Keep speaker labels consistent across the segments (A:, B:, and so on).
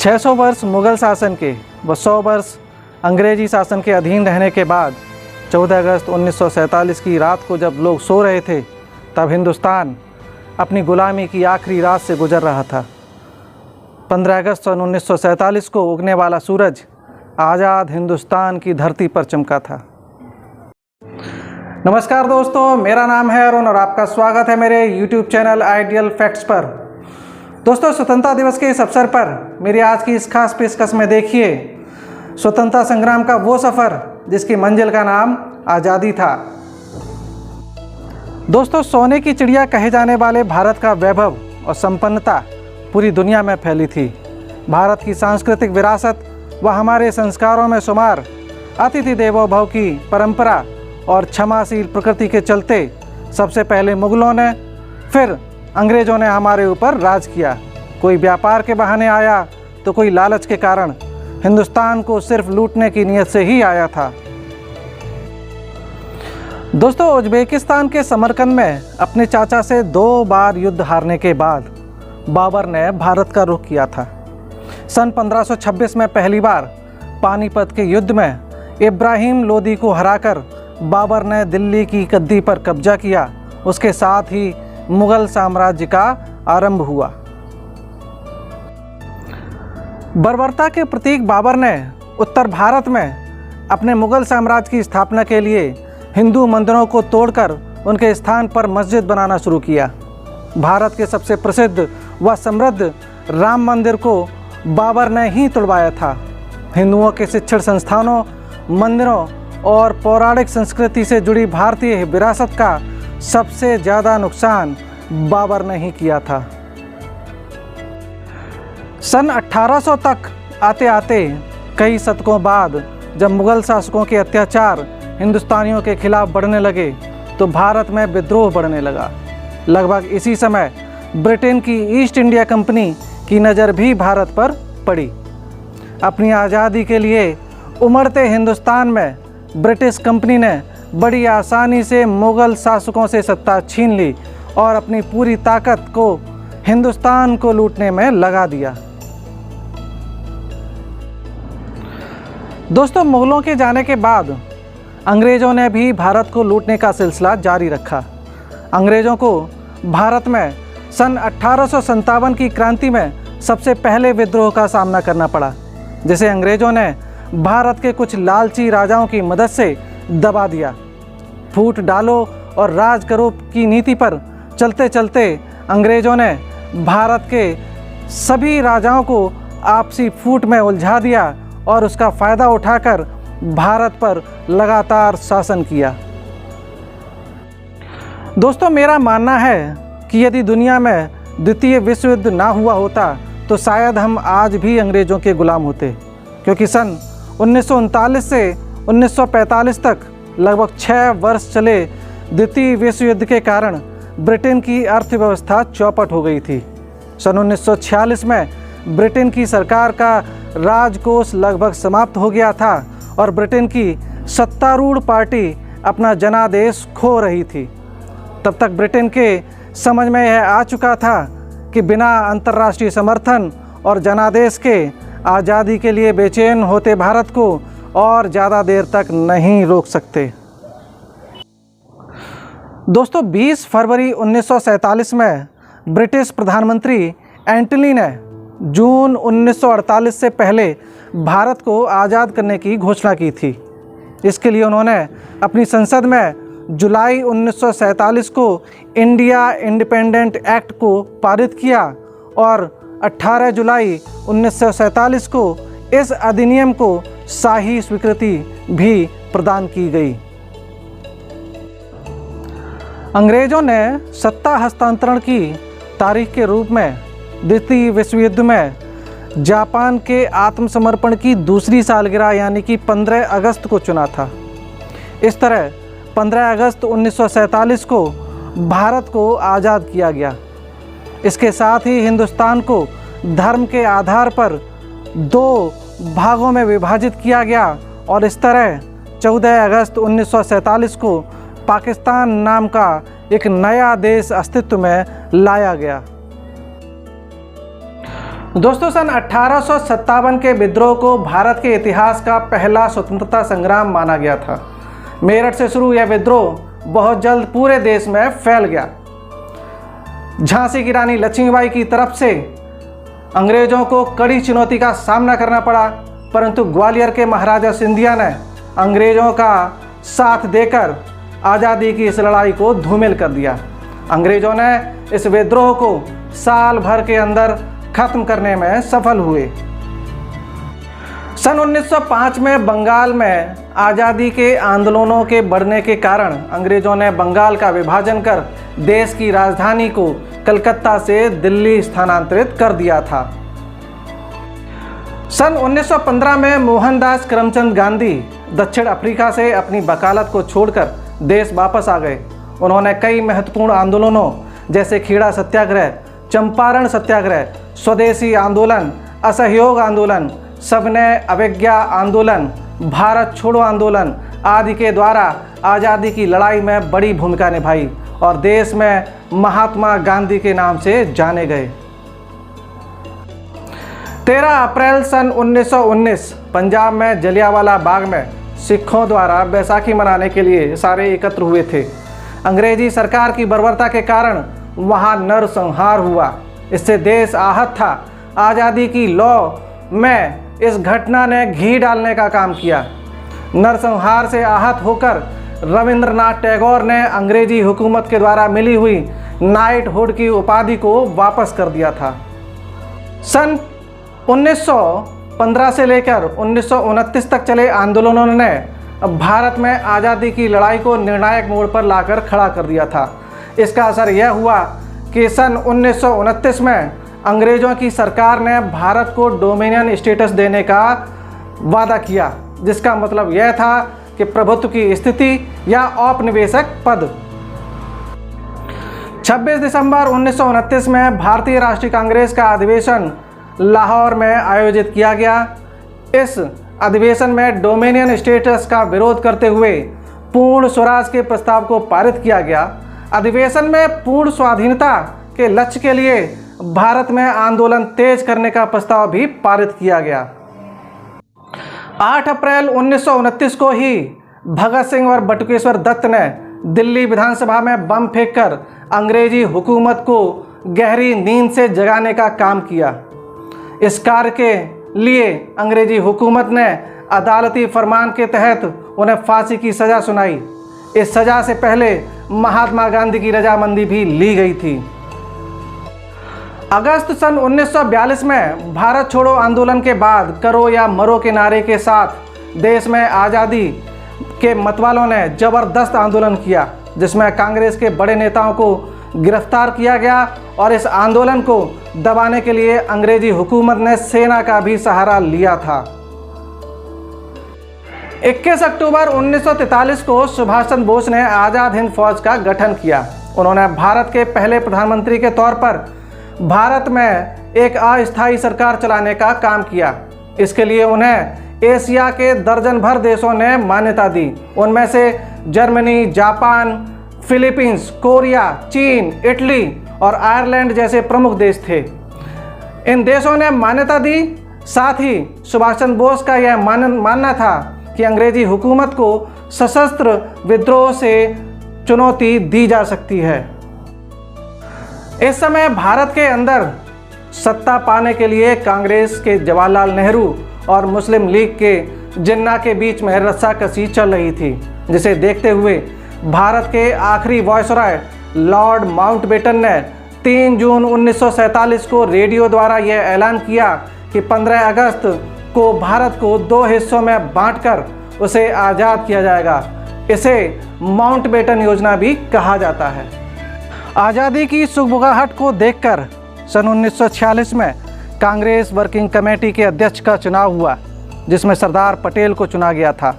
A: 600 वर्ष मुग़ल शासन के व 100 वर्ष अंग्रेज़ी शासन के अधीन रहने के बाद 14 अगस्त 1947 की रात को जब लोग सो रहे थे, तब हिंदुस्तान अपनी गुलामी की आखिरी रात से गुजर रहा था। 15 अगस्त सन 1947 को उगने वाला सूरज आज़ाद हिंदुस्तान की धरती पर चमका था। नमस्कार दोस्तों, मेरा नाम है अरुण और आपका स्वागत है मेरे YouTube चैनल आइडियल फैक्ट्स पर। दोस्तों, स्वतंत्रता दिवस के इस अवसर पर मेरी आज की इस खास पेशकश में देखिए स्वतंत्रता संग्राम का वो सफ़र जिसकी मंजिल का नाम आज़ादी था। दोस्तों, सोने की चिड़िया कहे जाने वाले भारत का वैभव और संपन्नता पूरी दुनिया में फैली थी। भारत की सांस्कृतिक विरासत व हमारे संस्कारों में शुमार अतिथि देवो भव की परंपरा और क्षमाशील प्रकृति के चलते सबसे पहले मुग़लों ने, फिर अंग्रेज़ों ने हमारे ऊपर राज किया। कोई व्यापार के बहाने आया तो कोई लालच के कारण हिंदुस्तान को सिर्फ लूटने की नीयत से ही आया था। दोस्तों, उज़्बेकिस्तान के समरकंद में अपने चाचा से 2 बार युद्ध हारने के बाद बाबर ने भारत का रुख किया था। सन 1526 में पहली बार पानीपत के युद्ध में इब्राहिम लोदी को हराकर बाबर ने दिल्ली की गद्दी पर कब्जा किया। उसके साथ ही मुग़ल साम्राज्य का आरंभ हुआ। बर्बरता के प्रतीक बाबर ने उत्तर भारत में अपने मुग़ल साम्राज्य की स्थापना के लिए हिंदू मंदिरों को तोड़कर उनके स्थान पर मस्जिद बनाना शुरू किया। भारत के सबसे प्रसिद्ध व समृद्ध राम मंदिर को बाबर ने ही तुड़वाया था। हिंदुओं के शिक्षण संस्थानों, मंदिरों और पौराणिक संस्कृति से जुड़ी भारतीय विरासत का सबसे ज़्यादा नुकसान बाबर ने ही किया था। सन 1800 तक आते आते कई शतकों बाद जब मुग़ल शासकों के अत्याचार हिंदुस्तानियों के खिलाफ बढ़ने लगे तो भारत में विद्रोह बढ़ने लगा। लगभग इसी समय ब्रिटेन की ईस्ट इंडिया कंपनी की नज़र भी भारत पर पड़ी। अपनी आज़ादी के लिए उमड़ते हिंदुस्तान में ब्रिटिश कंपनी ने बड़ी आसानी से मुग़ल शासकों से सत्ता छीन ली और अपनी पूरी ताकत को हिंदुस्तान को लूटने में लगा दिया। दोस्तों, मुग़लों के जाने के बाद अंग्रेज़ों ने भी भारत को लूटने का सिलसिला जारी रखा। अंग्रेज़ों को भारत में सन 1857 की क्रांति में सबसे पहले विद्रोह का सामना करना पड़ा, जिसे अंग्रेज़ों ने भारत के कुछ लालची राजाओं की मदद से दबा दिया। फूट डालो और राज करो की नीति पर चलते चलते अंग्रेज़ों ने भारत के सभी राजाओं को आपसी फूट में उलझा दिया और उसका फ़ायदा उठाकर भारत पर लगातार शासन किया। दोस्तों, मेरा मानना है कि यदि दुनिया में द्वितीय विश्व युद्ध ना हुआ होता तो शायद हम आज भी अंग्रेज़ों के गुलाम होते, क्योंकि सन 1939 से 1945 तक लगभग 6 वर्ष चले द्वितीय विश्व युद्ध के कारण ब्रिटेन की अर्थव्यवस्था चौपट हो गई थी। सन 1946 में ब्रिटेन की सरकार का राजकोष लगभग समाप्त हो गया था और ब्रिटेन की सत्तारूढ़ पार्टी अपना जनादेश खो रही थी। तब तक ब्रिटेन के समझ में यह आ चुका था कि बिना अंतर्राष्ट्रीय समर्थन और जनादेश के आज़ादी के लिए बेचैन होते भारत को और ज़्यादा देर तक नहीं रोक सकते। दोस्तों, 20 फरवरी 1947 में ब्रिटिश प्रधानमंत्री एंटनी ने जून 1948 से पहले भारत को आज़ाद करने की घोषणा की थी। इसके लिए उन्होंने अपनी संसद में जुलाई 1947 को इंडिया इंडिपेंडेंट एक्ट को पारित किया और 18 जुलाई 1947 को इस अधिनियम को शाही स्वीकृति भी प्रदान की गई। अंग्रेज़ों ने सत्ता हस्तांतरण की तारीख के रूप में द्वितीय विश्व युद्ध में जापान के आत्मसमर्पण की दूसरी सालगिरह यानी कि 15 अगस्त को चुना था। इस तरह 15 अगस्त 1947 को भारत को आज़ाद किया गया। इसके साथ ही हिंदुस्तान को धर्म के आधार पर 2 भागों में विभाजित किया गया और इस तरह 14 अगस्त 1947 को पाकिस्तान नाम का एक नया देश अस्तित्व में लाया गया। दोस्तों, सन 1857 के विद्रोह को भारत के इतिहास का पहला स्वतंत्रता संग्राम माना गया था। मेरठ से शुरू यह विद्रोह बहुत जल्द पूरे देश में फैल गया। झांसी की रानी लक्ष्मीबाई की तरफ से अंग्रेजों को कड़ी चुनौती का सामना करना पड़ा, परंतु ग्वालियर के महाराजा सिंधिया ने अंग्रेजों का साथ देकर आज़ादी की इस लड़ाई को धूमिल कर दिया। अंग्रेजों ने इस विद्रोह को साल भर के अंदर खत्म करने में सफल हुए। सन 1905 में बंगाल में आज़ादी के आंदोलनों के बढ़ने के कारण अंग्रेजों ने बंगाल का विभाजन कर देश की राजधानी को कलकत्ता से दिल्ली स्थानांतरित कर दिया था। सन 1915 में मोहनदास करमचंद गांधी दक्षिण अफ्रीका से अपनी वकालत को छोड़कर देश वापस आ गए। उन्होंने कई महत्वपूर्ण आंदोलनों जैसे खेड़ा सत्याग्रह, चंपारण सत्याग्रह, स्वदेशी आंदोलन, असहयोग आंदोलन, सविनय अवज्ञा आंदोलन, भारत छोड़ो आंदोलन आदि के द्वारा आज़ादी की लड़ाई में बड़ी भूमिका निभाई और देश में महात्मा गांधी के नाम से जाने गए। 13 अप्रैल सन 1919 पंजाब में जलियांवाला बाग में सिखों द्वारा बैसाखी मनाने के लिए सारे एकत्र हुए थे। अंग्रेजी सरकार की बर्बरता के कारण वहां नरसंहार हुआ। इससे देश आहत था। आज़ादी की लौ में इस घटना ने घी डालने का काम किया। नरसंहार से आहत होकर रविंद्रनाथ टैगोर ने अंग्रेजी हुकूमत के द्वारा मिली हुई नाइटहुड की उपाधि को वापस कर दिया था। सन 1915 से लेकर 1929 तक चले आंदोलनों ने भारत में आज़ादी की लड़ाई को निर्णायक मोड़ पर लाकर खड़ा कर दिया था। इसका असर यह हुआ कि सन 1929 में अंग्रेज़ों की सरकार ने भारत को डोमिनियन स्टेटस देने का वादा किया, जिसका मतलब यह था कि प्रभुत्व की स्थिति या औपनिवेशिक पद। 26 दिसंबर 1929 में भारतीय राष्ट्रीय कांग्रेस का अधिवेशन लाहौर में आयोजित किया गया। इस अधिवेशन में डोमिनियन स्टेटस का विरोध करते हुए पूर्ण स्वराज के प्रस्ताव को पारित किया गया। अधिवेशन में पूर्ण स्वाधीनता के लक्ष्य के लिए भारत में आंदोलन तेज करने का प्रस्ताव भी पारित किया गया। 8 अप्रैल 1929 को ही भगत सिंह और बटुकेश्वर दत्त ने दिल्ली विधानसभा में बम फेंककर अंग्रेजी हुकूमत को गहरी नींद से जगाने का काम किया। इस कार्य के लिए अंग्रेजी हुकूमत ने अदालती फरमान के तहत उन्हें फांसी की सज़ा सुनाई। इस सज़ा से पहले महात्मा गांधी की रजामंदी भी ली गई थी। अगस्त सन 1942 में भारत छोड़ो आंदोलन के बाद करो या मरो के नारे के साथ देश में आज़ादी के मतवालों ने ज़बरदस्त आंदोलन किया, जिसमें कांग्रेस के बड़े नेताओं को गिरफ्तार किया गया और इस आंदोलन को दबाने के लिए अंग्रेजी हुकूमत ने सेना का भी सहारा लिया था। 21 अक्टूबर 1943 को सुभाष चंद्र बोस ने आज़ाद हिंद फौज का गठन किया। उन्होंने भारत के पहले प्रधानमंत्री के तौर पर भारत में एक अस्थायी सरकार चलाने का काम किया। इसके लिए उन्हें एशिया के दर्जन भर देशों ने मान्यता दी। उनमें से जर्मनी, जापान, फिलीपींस, कोरिया, चीन, इटली और आयरलैंड जैसे प्रमुख देश थे। इन देशों ने मान्यता दी। साथ ही सुभाष चंद्र बोस का यह मानना था कि अंग्रेजी हुकूमत को सशस्त्र विद्रोह से चुनौती दी जा सकती है। इस समय भारत के अंदर सत्ता पाने के लिए कांग्रेस के जवाहरलाल नेहरू और मुस्लिम लीग के जिन्ना के बीच में रस्साकसी चल रही थी, जिसे देखते हुए भारत के आखिरी वायसराय लॉर्ड माउंटबेटन ने 3 जून 1947 को रेडियो द्वारा यह ऐलान किया कि 15 अगस्त को भारत को 2 हिस्सों में बांटकर उसे आज़ाद किया जाएगा। इसे माउंटबेटन योजना भी कहा जाता है। आज़ादी की सुगबुगाहट को देखकर सन 1946 में कांग्रेस वर्किंग कमेटी के अध्यक्ष का चुनाव हुआ, जिसमें सरदार पटेल को चुना गया था।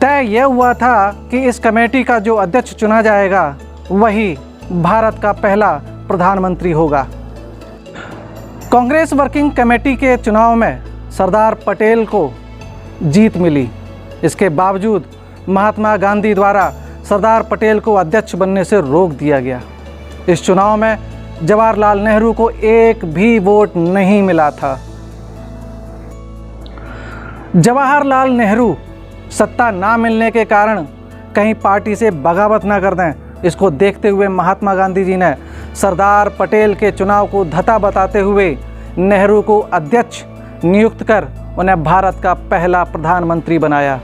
A: तय यह हुआ था कि इस कमेटी का जो अध्यक्ष चुना जाएगा वही भारत का पहला प्रधानमंत्री होगा। कांग्रेस वर्किंग कमेटी के चुनाव में सरदार पटेल को जीत मिली। इसके बावजूद महात्मा गांधी द्वारा सरदार पटेल को अध्यक्ष बनने से रोक दिया गया। इस चुनाव में जवाहरलाल नेहरू को एक भी वोट नहीं मिला था। जवाहरलाल नेहरू सत्ता ना मिलने के कारण कहीं पार्टी से बगावत ना कर दें, इसको देखते हुए महात्मा गांधी जी ने सरदार पटेल के चुनाव को धता बताते हुए नेहरू को अध्यक्ष नियुक्त कर उन्हें भारत का पहला प्रधानमंत्री बनाया।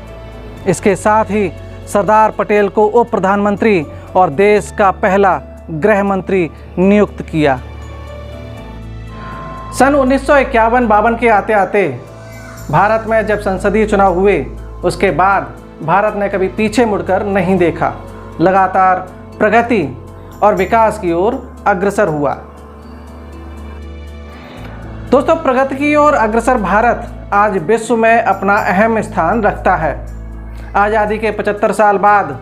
A: इसके साथ ही सरदार पटेल को उप प्रधानमंत्री और देश का पहला गृह मंत्री नियुक्त किया। सन 1951-52 के आते आते भारत में जब संसदीय चुनाव हुए, उसके बाद भारत ने कभी पीछे मुड़कर नहीं देखा, लगातार प्रगति और विकास की ओर अग्रसर हुआ। दोस्तों, प्रगति की ओर अग्रसर भारत आज विश्व में अपना अहम स्थान रखता है। आज़ादी के 75 साल बाद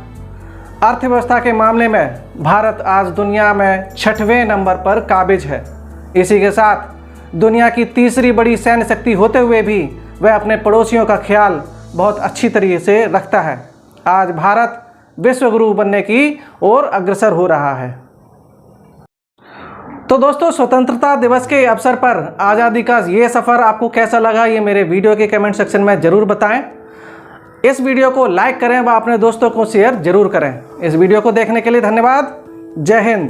A: अर्थव्यवस्था के मामले में भारत आज दुनिया में 6वें नंबर पर काबिज है। इसी के साथ दुनिया की तीसरी बड़ी सैन्य शक्ति होते हुए भी वह अपने पड़ोसियों का ख्याल बहुत अच्छी तरीके से रखता है। आज भारत विश्व गुरु बनने की ओर अग्रसर हो रहा है। तो दोस्तों, स्वतंत्रता दिवस के अवसर पर आज़ादी का ये सफ़र आपको कैसा लगा, ये मेरे वीडियो के कमेंट सेक्शन में ज़रूर बताएं। इस वीडियो को लाइक करें व अपने दोस्तों को शेयर ज़रूर करें। इस वीडियो को देखने के लिए धन्यवाद। जय हिंद।